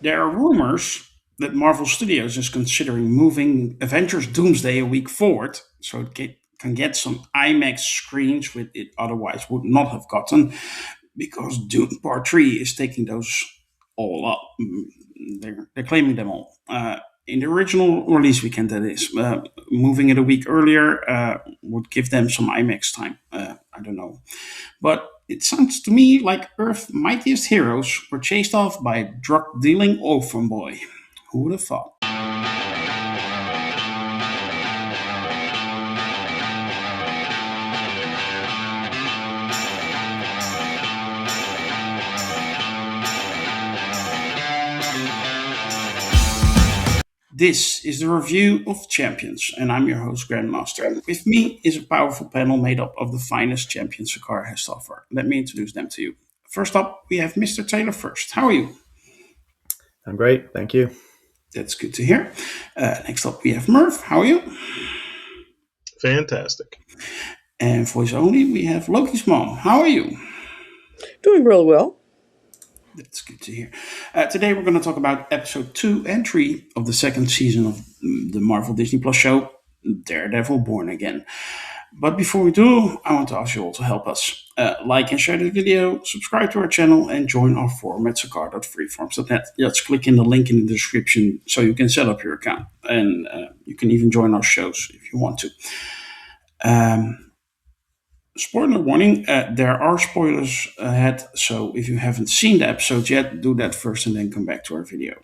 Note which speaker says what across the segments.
Speaker 1: There are rumors that Marvel Studios is considering moving Avengers Doomsday a week forward so can get some IMAX screens which it otherwise would not have gotten because Doom Part 3 is taking those all up. They're claiming them all. In the original release weekend, that is. Moving it a week earlier would give them some IMAX time. I don't know. But it sounds to me like Earth's mightiest heroes were chased off by a drug dealing orphan boy. Who would have thought? This is the review of Champions, and I'm your host, Grandmaster. With me is a powerful panel made up of the finest champions Sakar has to offer. Let me introduce them to you. First up, we have Mr. Taylor first. How are you?
Speaker 2: I'm great, thank you.
Speaker 1: That's good to hear. Next up, we have Merv. How are you?
Speaker 3: Fantastic.
Speaker 1: And voice only, we have Lokismom. How are you?
Speaker 4: Doing real well.
Speaker 1: That's good to hear. Today we're going to talk about episode 2 and 3 of the second season of the Marvel Disney Plus show, Daredevil Born Again. But before we do, I want to ask you all to help us. Like and share the video, subscribe to our channel, and join our forum at sakar.freeforms.net. Just click in the link in the description so you can set up your account. And you can even join our shows if you want to. Spoiler warning, there are spoilers ahead, so if you haven't seen the episode yet, do that first and then come back to our video.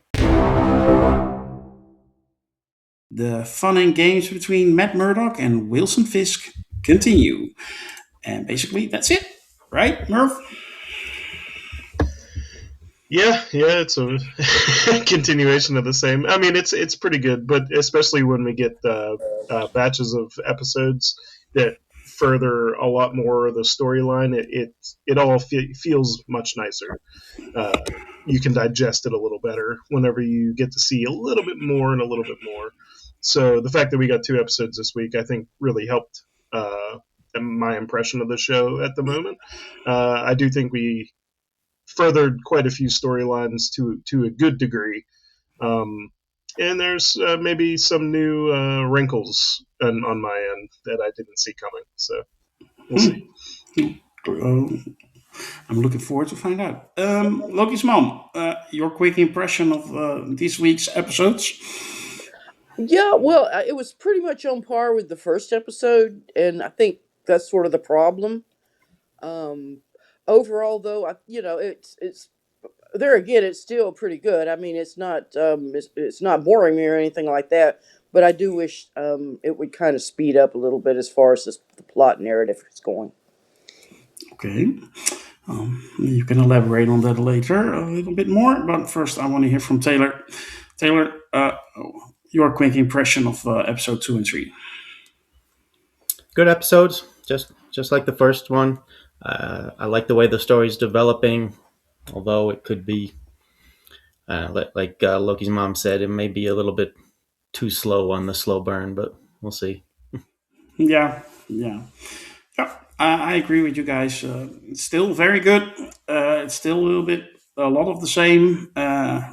Speaker 1: The fun and games between Matt Murdock and Wilson Fisk continue. And basically, that's it. Right, Merv?
Speaker 3: Yeah, it's a continuation of the same. I mean, it's pretty good, but especially when we get batches of episodes that further a lot more of the storyline, it all feels much nicer. You can digest it a little better whenever you get to see a little bit more and a little bit more. So the fact that we got 2 episodes this week, I think, really helped my impression of the show at the moment. I do think we furthered quite a few storylines to a good degree. And there's maybe some new wrinkles on my end that I didn't see coming. So we'll see.
Speaker 1: I'm looking forward to find out. Loki's mom, your quick impression of this week's episodes?
Speaker 4: Yeah, well, it was pretty much on par with the first episode, and I think that's sort of the problem. Um, Overall, though, it's there again, it's still pretty good. I mean, it's not boring me or anything like that. But I do wish it would kind of speed up a little bit as far as the plot narrative is going.
Speaker 1: Okay. You can elaborate on that later a little bit more, but first I want to hear from Taylor. Taylor, your quick impression of episode 2 and 3.
Speaker 2: Good episodes, just like the first one. I like the way the story's developing, although it could be, like Loki's mom said, it may be a little bit too slow on the slow burn, but we'll see.
Speaker 1: Yeah, yeah. Yeah, I agree with you guys. It's still very good. It's still a lot of the same,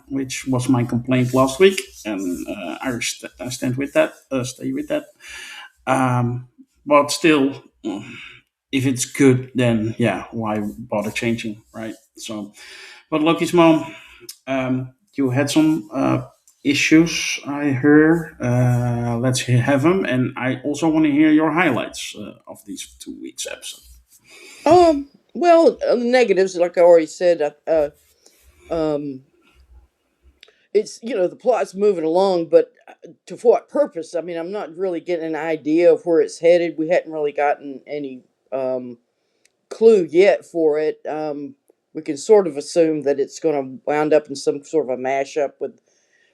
Speaker 1: which was my complaint last week, and I stand with that. Stay with that. But still, if it's good, then yeah, why bother changing, right? So, but Loki's mom, you had some issues. I heard. Have them, and I also want to hear your highlights of these 2 weeks episode.
Speaker 4: Well, negatives, like I already said, um, it's the plot's moving along, but to what purpose? I mean, I'm not really getting an idea of where it's headed. We hadn't really gotten any clue yet for it. We can sort of assume that it's going to wound up in some sort of a mashup with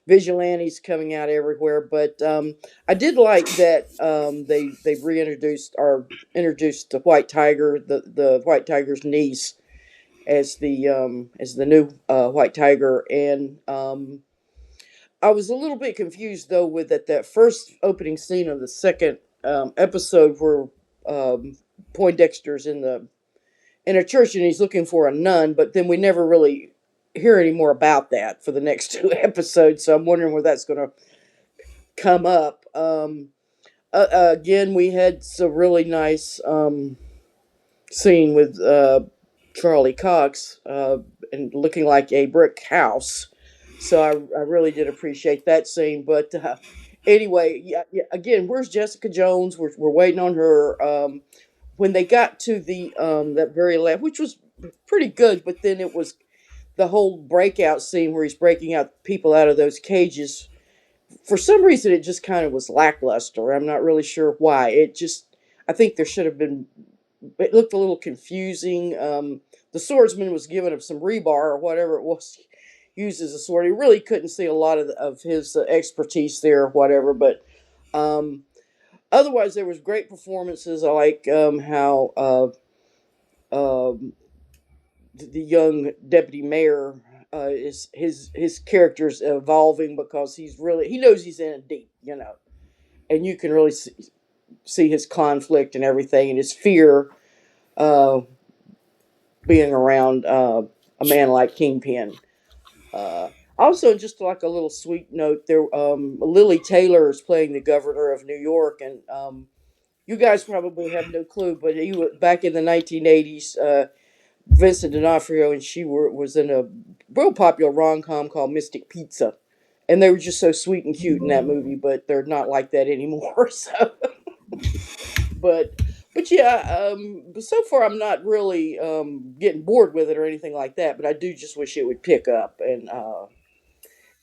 Speaker 4: vigilantes coming out everywhere. But I did like that they reintroduced or introduced the White Tiger, the White Tiger's niece, as the new White Tiger, and I was a little bit confused though with that first opening scene of the second episode where Poindexter's in a church and he's looking for a nun, but then we never really hear any more about that for the next two episodes. So I'm wondering where that's going to come up. Again, we had some really nice scene with Charlie Cox and looking like a brick house. So I really did appreciate that scene. But anyway, yeah, again, where's Jessica Jones? We're waiting on her. When they got to the that very last, which was pretty good, but then it was the whole breakout scene where he's breaking out people out of those cages. For some reason, it just kind of was lackluster. I'm not really sure why. I think there should have been. It looked a little confusing. The swordsman was giving him some rebar or whatever it was used as a sword. He really couldn't see a lot of his expertise there or whatever. But um, otherwise, there was great performances. I like how um, the young deputy mayor is his character's evolving because he knows he's in it deep, and you can really see his conflict and everything and his fear uh, being around a man like Kingpin. Also, just like a little sweet note, there Lily Taylor is playing the governor of New York, and you guys probably have no clue, but back in the 1980s. Vincent D'Onofrio and was in a real popular rom com called Mystic Pizza, and they were just so sweet and cute in that movie. But they're not like that anymore. So, but yeah, so far I'm not really getting bored with it or anything like that. But I do just wish it would pick up and a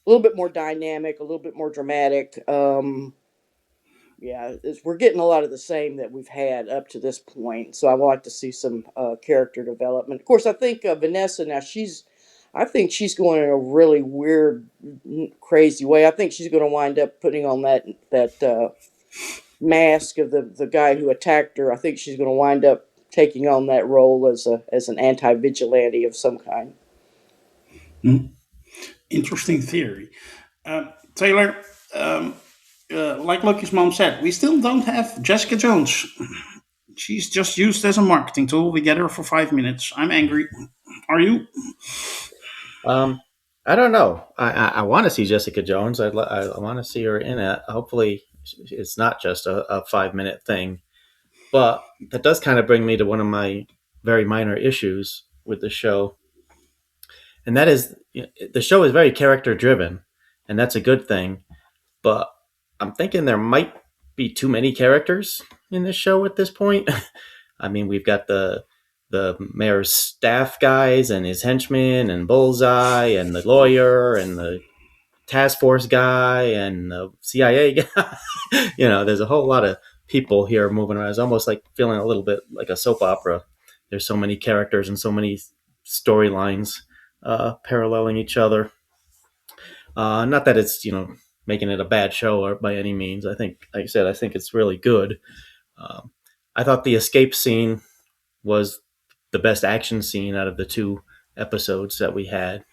Speaker 4: little bit more dynamic, a little bit more dramatic. Yeah, we're getting a lot of the same that we've had up to this point. So I would like to see some character development. Of course, I think Vanessa now I think she's going in a really weird, crazy way. I think she's going to wind up putting on that mask of the guy who attacked her. I think she's going to wind up taking on that role as an anti vigilante of some kind.
Speaker 1: Hmm. Interesting theory. Taylor, like Lucky's mom said, we still don't have Jessica Jones. She's just used as a marketing tool. We get her for 5 minutes. I'm angry. Are you?
Speaker 2: Um, I don't know. I want to see Jessica Jones. I want to see her in it. Hopefully, it's not just a 5 minute thing. But that does kind of bring me to one of my very minor issues with the show, and that is the show is very character driven, and that's a good thing. But I'm thinking there might be too many characters in this show at this point. I mean, we've got the mayor's staff guys and his henchmen and Bullseye and the lawyer and the task force guy and the CIA guy. There's a whole lot of people here moving around. It's almost like feeling a little bit like a soap opera. There's so many characters and so many storylines paralleling each other. Not that it's making it a bad show or by any means. I think, like I said, I think it's really good. Um, I thought the escape scene was the best action scene out of the two episodes that we had.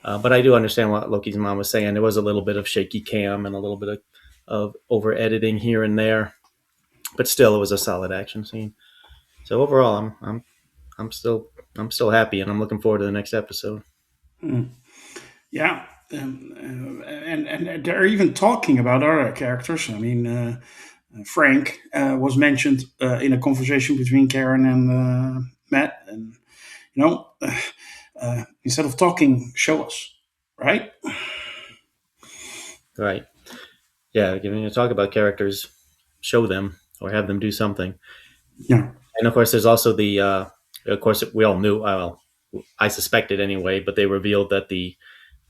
Speaker 2: But I do understand what Loki's mom was saying. There was a little bit of shaky cam and a little bit of over editing here and there, but still, it was a solid action scene. So overall, I'm still happy, and I'm looking forward to the next episode.
Speaker 1: Hmm. Yeah. And they're even talking about other characters. I mean, Frank was mentioned in a conversation between Karen and Matt, and instead of talking, show us, right?
Speaker 2: Right? Yeah, when you talk about characters, show them or have them do something.
Speaker 1: Yeah.
Speaker 2: And of course, there's also of course, we all knew. Well, I suspected anyway, but they revealed that the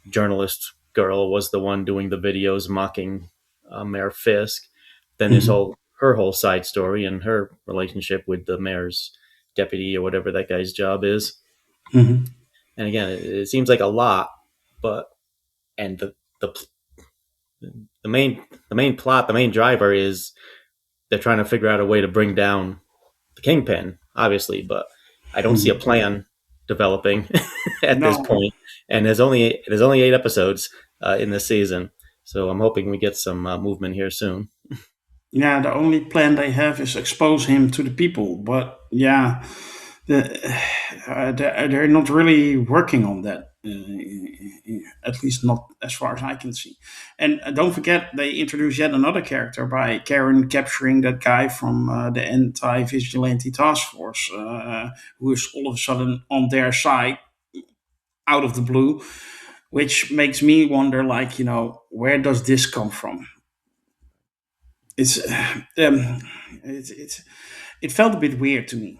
Speaker 2: journalist girl was the one doing the videos mocking Mayor Fisk. Then there's
Speaker 1: Mhm.
Speaker 2: her whole side story and her relationship with the mayor's deputy or whatever that guy's job is.
Speaker 1: Mhm.
Speaker 2: And again, it seems like a lot, but and the main plot, the main driver is they're trying to figure out a way to bring down the kingpin, obviously, but I don't see a
Speaker 1: Mhm.
Speaker 2: plan developing at this
Speaker 1: No.
Speaker 2: point. And there's only 8 episodes in this season, so I'm hoping we get some movement here soon.
Speaker 1: Yeah, the only plan they have is expose him to the people. But yeah, they're not really working on that. At least not as far as I can see. And don't forget, they introduced yet another character by Karen capturing that guy from the anti-vigilante task force, who is all of a sudden on their side out of the blue, which makes me wonder, like, where does this come from? It's it felt a bit weird to me.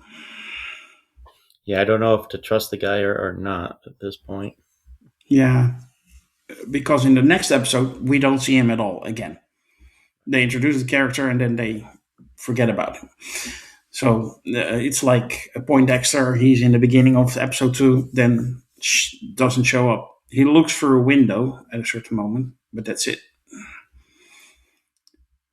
Speaker 2: Yeah, I don't know if to trust the guy or not at this point.
Speaker 1: Yeah, because in the next episode we don't see him at all again. They introduce the character and then they forget about him. So it's like a Poindexter. He's in the beginning of episode 2, then doesn't show up. He looks through a window at a certain moment, but that's it.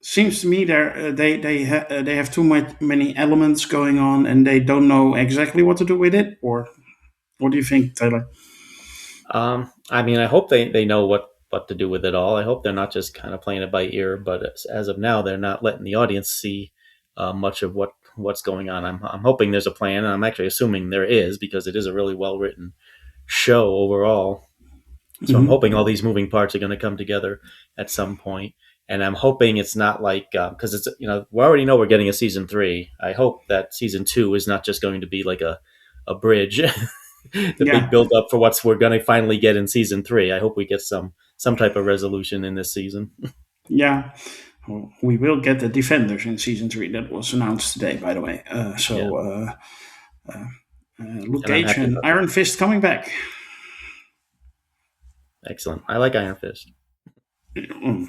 Speaker 1: Seems to me they have too many elements going on, and they don't know exactly what to do with it. Or what do you think, Taylor?
Speaker 2: I mean, I hope they know what to do with it all. I hope they're not just kind of playing it by ear, but as of now, they're not letting the audience see much of what's going on. I'm hoping there's a plan, and I'm actually assuming there is because it is a really well written show overall. So I'm hoping all these moving parts are going to come together at some point. And I'm hoping it's not like because it's we already know we're getting a season 3. I hope that season 2 is not just going to be like a bridge, the
Speaker 1: Yeah,
Speaker 2: big build up for what we're going to finally get in season 3. I hope we get some type of resolution in this season.
Speaker 1: yeah. Well, we will get the Defenders in season 3. That was announced today, by the way.
Speaker 2: Yeah,
Speaker 1: Luke
Speaker 2: and I'm
Speaker 1: Cage
Speaker 2: happy
Speaker 1: and
Speaker 2: about that.
Speaker 1: Iron Fist coming back.
Speaker 2: Excellent. I like Iron Fist.
Speaker 1: Mm.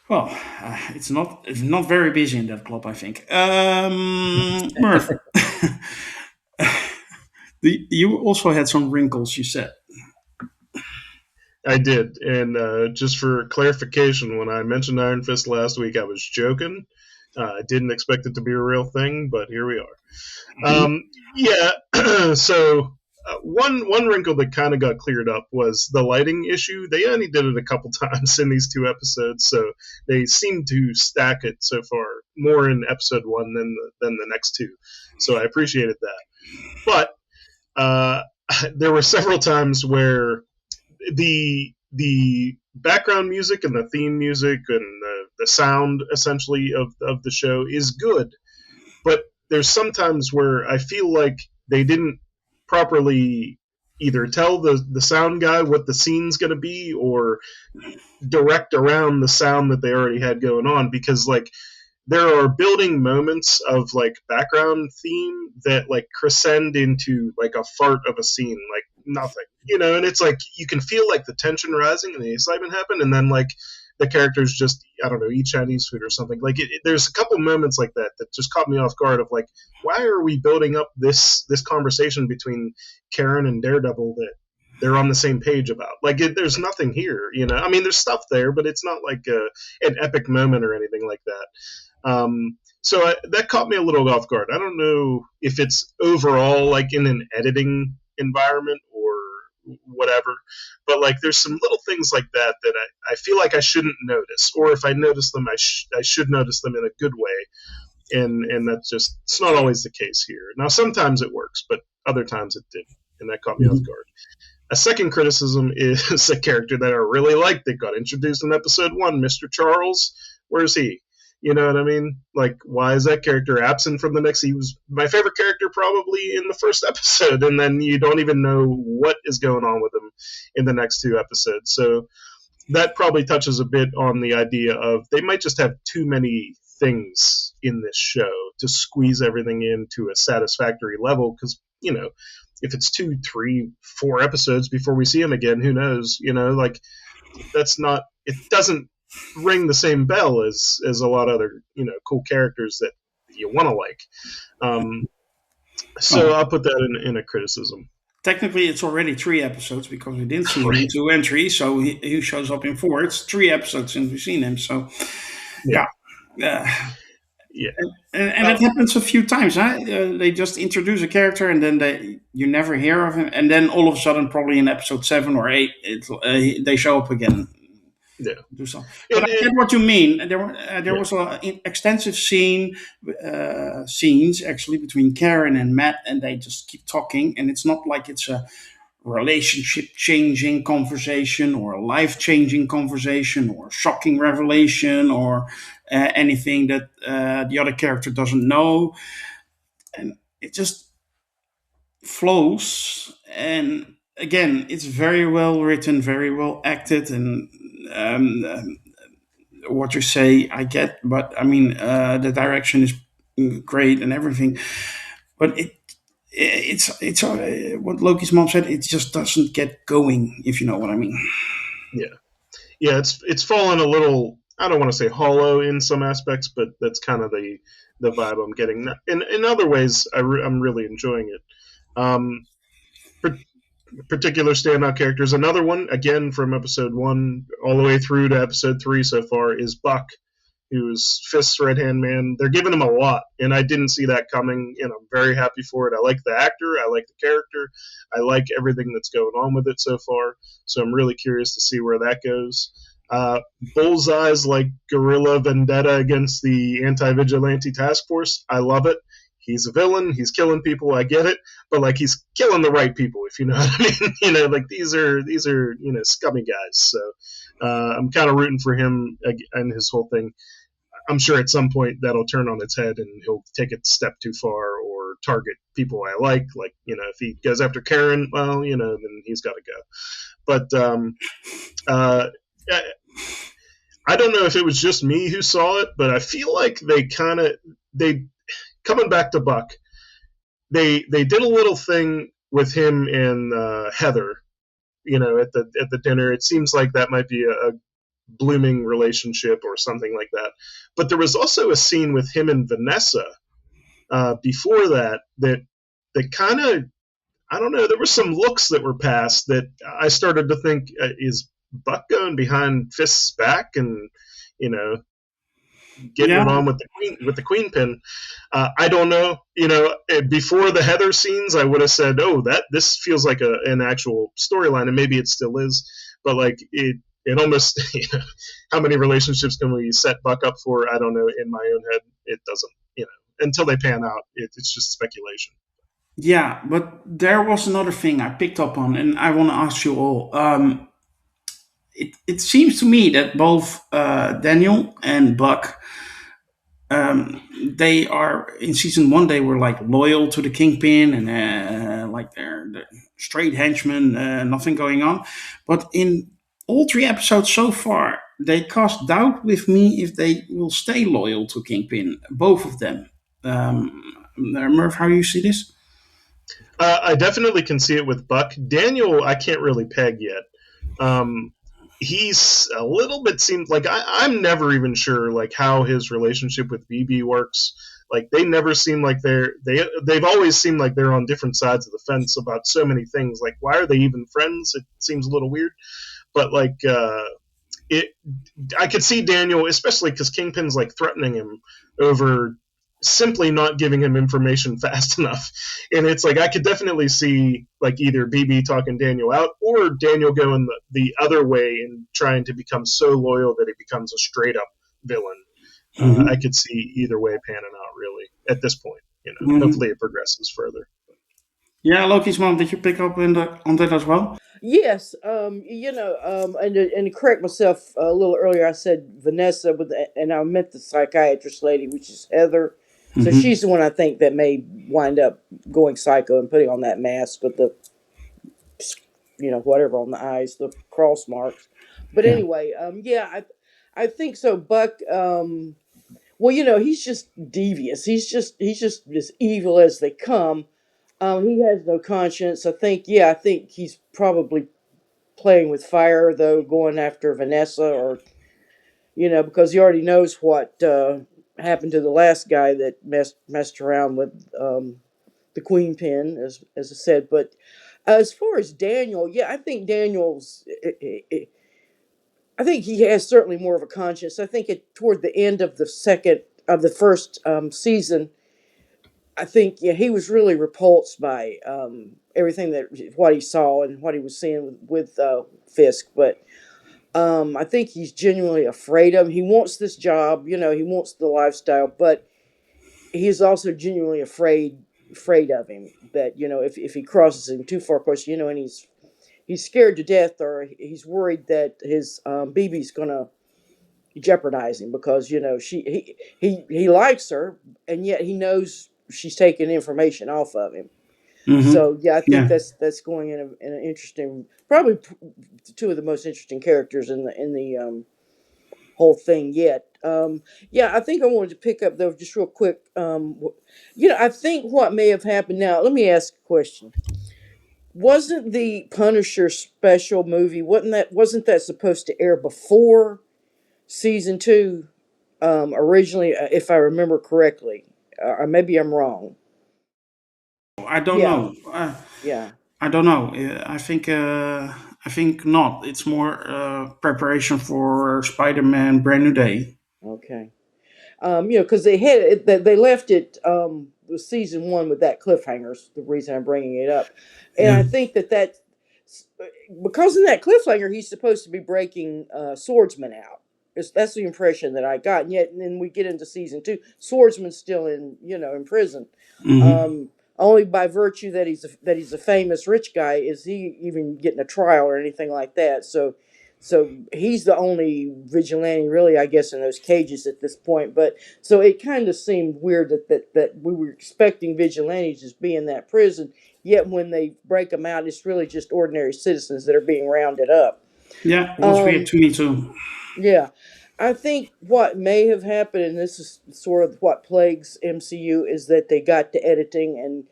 Speaker 1: Well, it's not very busy in that club, I think. Merv, you also had some wrinkles. You said.
Speaker 3: I did, and just for clarification, when I mentioned Iron Fist last week, I was joking. I didn't expect it to be a real thing, but here we are.
Speaker 1: Mhm.
Speaker 3: Yeah, so one wrinkle that kind of got cleared up was the lighting issue. They only did it a couple times in these 2 episodes, so they seem to stack it so far more in episode 1 than the next 2. So I appreciated that, but uh, there were several times where the background music and the theme music and the sound essentially of the show is good, but there's sometimes where I feel like they didn't properly either tell the sound guy what the scene's going to be or direct around the sound that they already had going on, because like there are building moments of like background theme that like crescend into like a fart of a scene, like nothing, and it's like you can feel like the tension rising and the excitement happen, and then like the characters just, I don't know, eat Chinese food or something. Like there's a couple moments like that that just caught me off guard of like, why are we building up this conversation between Karen and Daredevil that they're on the same page about? Like there's nothing here, I mean, there's stuff there, but it's not like an epic moment or anything like that. So that caught me a little off guard. I don't know if it's overall like in an editing environment or whatever, but like there's some little things like that that I feel like I shouldn't notice, or if I notice them, I should notice them in a good way, and that's just, it's not always the case here. Now sometimes it works, but other times it didn't, and that caught me off
Speaker 1: Mhm.
Speaker 3: guard. A second criticism is a character that I really like that got introduced in episode 1, Mr. Charles. Where's he? You know what I mean? Like, why is that character absent from the next? He was my favorite character probably in the first episode, and then you don't even know what is going on with him in the next 2 episodes. So that probably touches a bit on the idea of they might just have too many things in this show to squeeze everything into a satisfactory level, because, if it's 2, 3, 4 episodes before we see him again, who knows? Like that's not, it doesn't ring the same bell as a lot of other cool characters that you want to like. Um, so
Speaker 1: Well,
Speaker 3: I'll put that in a criticism.
Speaker 1: technically, it's already 3 episodes because we didn't see him in
Speaker 3: Right.
Speaker 1: 2 and 3, so he shows up in 4. It's 3 episodes since we've seen him. So
Speaker 3: Yeah.
Speaker 1: yeah, uh,
Speaker 3: Yeah.
Speaker 1: and it happens a few times. Huh? They just introduce a character and then you never hear of him, and then all of a sudden, probably in episode 7 or 8, they show up again.
Speaker 3: Yeah.
Speaker 1: Do so. But
Speaker 3: And,
Speaker 1: I get what you mean. There
Speaker 3: yeah.
Speaker 1: was an extensive scenes actually between Karen and Matt, and they just keep talking, and it's not like it's a relationship changing conversation or a life changing conversation or shocking revelation or anything that the other character doesn't know. And it just flows. And again, it's very well written, very well acted. And what you say, I get, but I mean, the direction is great and everything. But it's what Loki's mom said. It just doesn't get going, if you know what I mean.
Speaker 3: Yeah, yeah, it's fallen a little. I don't want to say hollow in some aspects, but that's kind of the vibe I'm getting. In other ways, I'm really enjoying it. Um, Particular standout characters. Another one, again from episode 1 all the way through to episode 3 so far, is Buck, who's Fist's right hand man. They're giving him a lot, and I didn't see that coming, and I'm very happy for it. I like the actor, I like the character, I like everything that's going on with it so far, so I'm really curious to see where that goes. Bullseye's like guerrilla vendetta against the anti-vigilante task force. I love it. He's a villain. He's killing people. I get it, but like he's killing the right people, if you know what I mean. Like these are scummy guys. So I'm kind of rooting for him and his whole thing. I'm sure at some point that'll turn on its head and he'll take it a step too far or target people I like. Like if he goes after Karen, well, then he's got to go. But uh, I don't know if it was just me who saw it, but I feel like they coming back to Buck, they did a little thing with him and Heather, at the dinner. It seems like that might be a blooming relationship or something like that. But there was also a scene with him and Vanessa before that kind of, I don't know, there were some looks that were passed that I started to think, is Buck going behind Fist's back and getting
Speaker 1: Yeah,
Speaker 3: it on with the queen pin? I don't know. Before the Heather scenes, I would have said, "Oh, this feels like an actual storyline," and maybe it still is. But like it almost, how many relationships can we set Buck up for? I don't know. In my own head, it doesn't. Until they pan out, it's just speculation.
Speaker 1: yeah. But there was another thing I picked up on, and I want to ask you all. It seems to me that both Daniel and Buck, they are in season one. They were like loyal to the Kingpin and like they're straight henchmen, nothing going on. But in all three episodes so far, they cast doubt with me if they will stay loyal to Kingpin. Both of them. Merv, how do you see this?
Speaker 3: I definitely can see it with Buck. Daniel, I can't really peg yet. Um, he's a little bit seems like I'm never even sure like how his relationship with BB works. Like they never seem like they've always seemed like they're on different sides of the fence about so many things. Like why are they even friends? It seems a little weird. But like it, I could see Daniel, especially because Kingpin's like threatening him over simply not giving him information fast enough. And it's like I could definitely see like either BB talking Daniel out or Daniel going the other way and trying to become so loyal that he becomes a straight up villain. I
Speaker 1: Mm-hmm.
Speaker 3: could see either way panning out really at this point.
Speaker 1: Mm-hmm.
Speaker 3: Hopefully it progresses further.
Speaker 1: Yeah, Loki's mom. Did you pick up on that as well?
Speaker 4: Yes, and to correct myself a little earlier, I said Vanessa, and I meant the psychiatrist lady, which is Heather. So
Speaker 1: Mm-hmm.
Speaker 4: she's the one I think that may wind up going psycho and putting on that mask with the, whatever on the eyes, the cross marks. But
Speaker 1: Yeah.
Speaker 4: anyway, yeah, I think so. Buck, well, he's just devious. He's just as evil as they come. He has no conscience. I think he's probably playing with fire though, going after Vanessa, or because he already knows what happened to the last guy that messed around with the queen pin, as I said. But as far as Daniel, yeah, I think I think he has certainly more of a conscience. I think toward the end of the first season, I think, yeah, he was really repulsed by everything that what he saw and what he was seeing with Fisk. But I think he's genuinely afraid of him. He wants this job, he wants the lifestyle, but he's also genuinely afraid. afraid of him. That if he crosses him too far, of course, and he's scared to death, or he's worried that his BB's gonna jeopardize him because he likes her, and yet he knows she's taking information off of him.
Speaker 1: Hmm.
Speaker 4: So yeah, I think
Speaker 1: Yeah.
Speaker 4: that's going in an interesting, probably two of the most interesting characters in the whole thing yet. Yeah, I think I wanted to pick up though just real quick. I think what may have happened. Now, let me ask a question. Wasn't the Punisher special movie, wasn't that supposed to air before season two, originally, if I remember correctly? Or maybe I'm wrong.
Speaker 1: I don't
Speaker 4: Yeah,
Speaker 1: know.
Speaker 4: yeah.
Speaker 1: I don't know. I think not. It's more preparation for Spider-Man: Brand New Day.
Speaker 4: Okay. Because they left it with season one with that cliffhanger's the reason I'm bringing it up, and
Speaker 1: Yeah.
Speaker 4: I think that because in that cliffhanger he's supposed to be breaking Swordsman out. That's the impression that I got, and yet and then we get into season two, Swordsman's still in prison.
Speaker 1: Hmm.
Speaker 4: Only by virtue that he's a famous rich guy is he even getting a trial or anything like that. So he's the only vigilante, really, I guess, in those cages at this point. But so it kind of seemed weird that we were expecting vigilantes to be in that prison, yet when they break them out, it's really just ordinary citizens that are being rounded up.
Speaker 1: Yeah, it was weird
Speaker 4: Um,
Speaker 1: to me too.
Speaker 4: yeah, I think what may have happened, and this is sort of what plagues MCU, is that they got to editing and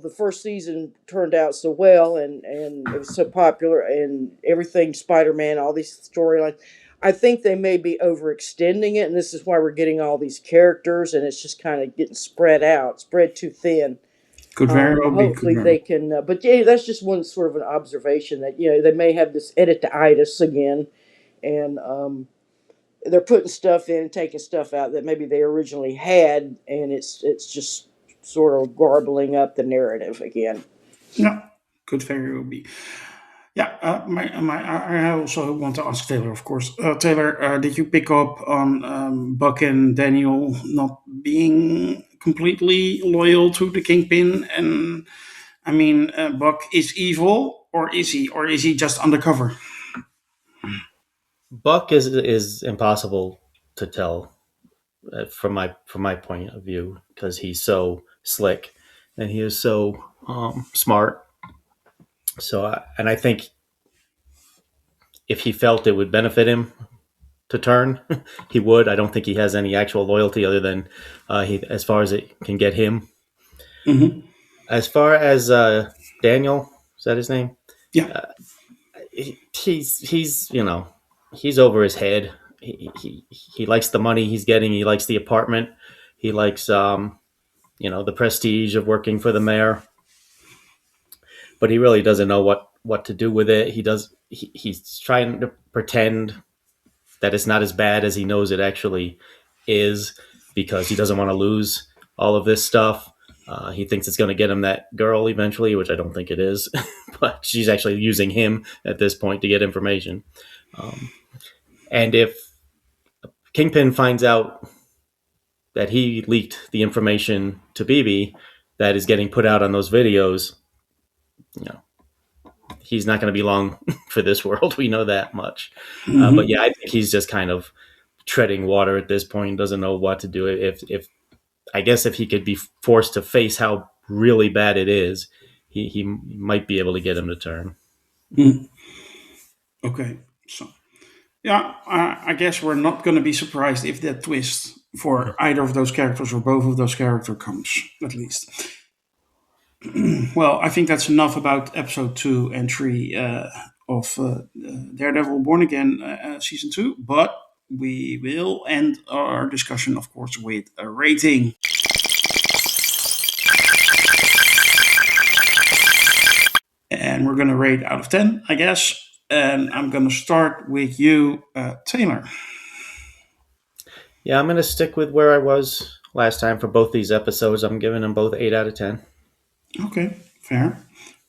Speaker 4: the first season turned out so well and it was so popular and everything Spider-Man, all these storylines. I think they may be overextending it, and this is why we're getting all these characters, and it's just kind of getting spread out, spread too thin.
Speaker 1: Could very well be. Could
Speaker 4: Hopefully
Speaker 1: very.
Speaker 4: they can, but yeah, that's just one sort of an observation that they may have this edit-itis again, and they're putting stuff in, taking stuff out that maybe they originally had, and it's just sort of garbling up the narrative again.
Speaker 1: Yeah, could very well be. Yeah, I also want to ask Taylor, of course. Taylor, did you pick up on Buck and Daniel not being completely loyal to the Kingpin? And I mean, Buck is evil, or is he? Or is he just undercover?
Speaker 2: Buck is impossible to tell from my point of view because he's so slick and he is so smart. And I think if he felt it would benefit him to turn, he would. I don't think he has any actual loyalty other than as far as it can get him.
Speaker 1: Hmm.
Speaker 2: As far as Daniel, is that his name?
Speaker 1: Yeah.
Speaker 2: Uh, he's he's over his head. He likes the money he's getting. He likes the apartment. He likes the prestige of working for the mayor. But he really doesn't know what to do with it. He's trying to pretend that it's not as bad as he knows it actually is because he doesn't want to lose all of this stuff. He thinks it's going to get him that girl eventually, which I don't think it is, but she's actually using him at this point to get information. Um, and if Kingpin finds out that he leaked the information to BB that is getting put out on those videos, you know, he's not going to be long for this world. We know that much. But
Speaker 1: Hmm.
Speaker 2: yeah, I think he's just kind of treading water at this point. Doesn't know what to do. If I guess if he could be forced to face how really bad it is, he might be able to get him to turn.
Speaker 1: Okay. So yeah, I guess we're not going to be surprised if that twist for either of those characters or both of those characters comes, at least. Well, I think that's enough about episode 2 and 3 of Daredevil Born Again season 2. But we will end our discussion, of course, with a rating. And we're going to rate out of 10, I guess. And I'm going to start with you, Taylor.
Speaker 2: Yeah, I'm going to stick with where I was last time for both these episodes. I'm giving them both 8 out of 10.
Speaker 1: Okay, fair.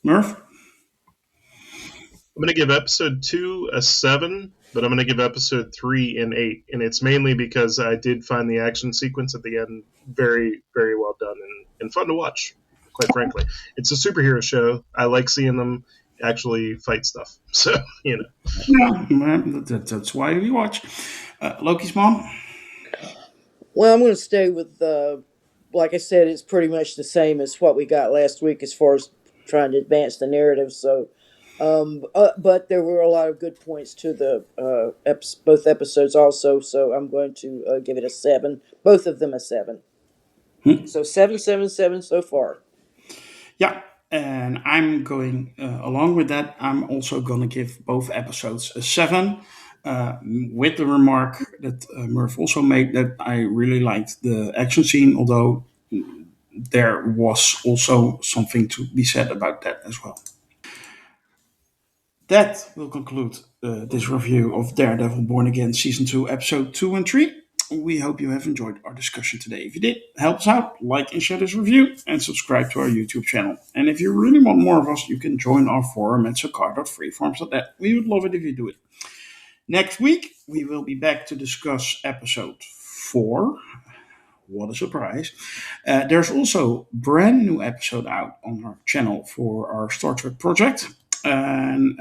Speaker 1: Merv?
Speaker 3: I'm going to give episode 2 a 7, but I'm going to give episode 3 an 8. And it's mainly because I did find the action sequence at the end very, very well done and fun to watch, quite frankly. It's a superhero show. I like seeing them actually fight stuff. So, you know.
Speaker 1: Yeah, that's why we watch. Loki's mom.
Speaker 4: Well, I'm going to stay with, like I said, it's pretty much the same as what we got last week as far as trying to advance the narrative. So, but there were a lot of good points to the both episodes also. So I'm going to give it a 7. Both of them a 7. So 7, 7, 7 so far.
Speaker 1: Yeah, and I'm going along with that. I'm also going to give both episodes a 7, with the remark that Merv also made that I really liked the action scene, although there was also something to be said about that as well. That will conclude this review of Daredevil Born Again Season 2, Episode 2 and 3. We hope you have enjoyed our discussion today. If you did, help us out, like and share this review, and subscribe to our YouTube channel. And if you really want more of us, you can join our forum at sokar.freeforums.net. We would love it if you do it. Next week, we will be back to discuss Episode 4. What a surprise. There's also a brand new episode out on our channel for our Star Trek project. And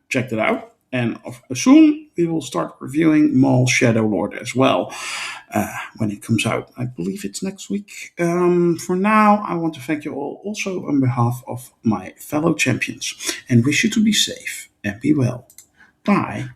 Speaker 1: check that out. And soon we will start reviewing Maul Shadow Lord as well when it comes out. I believe it's next week. For now, I want to thank you all also on behalf of my fellow champions and wish you to be safe and be well. Bye.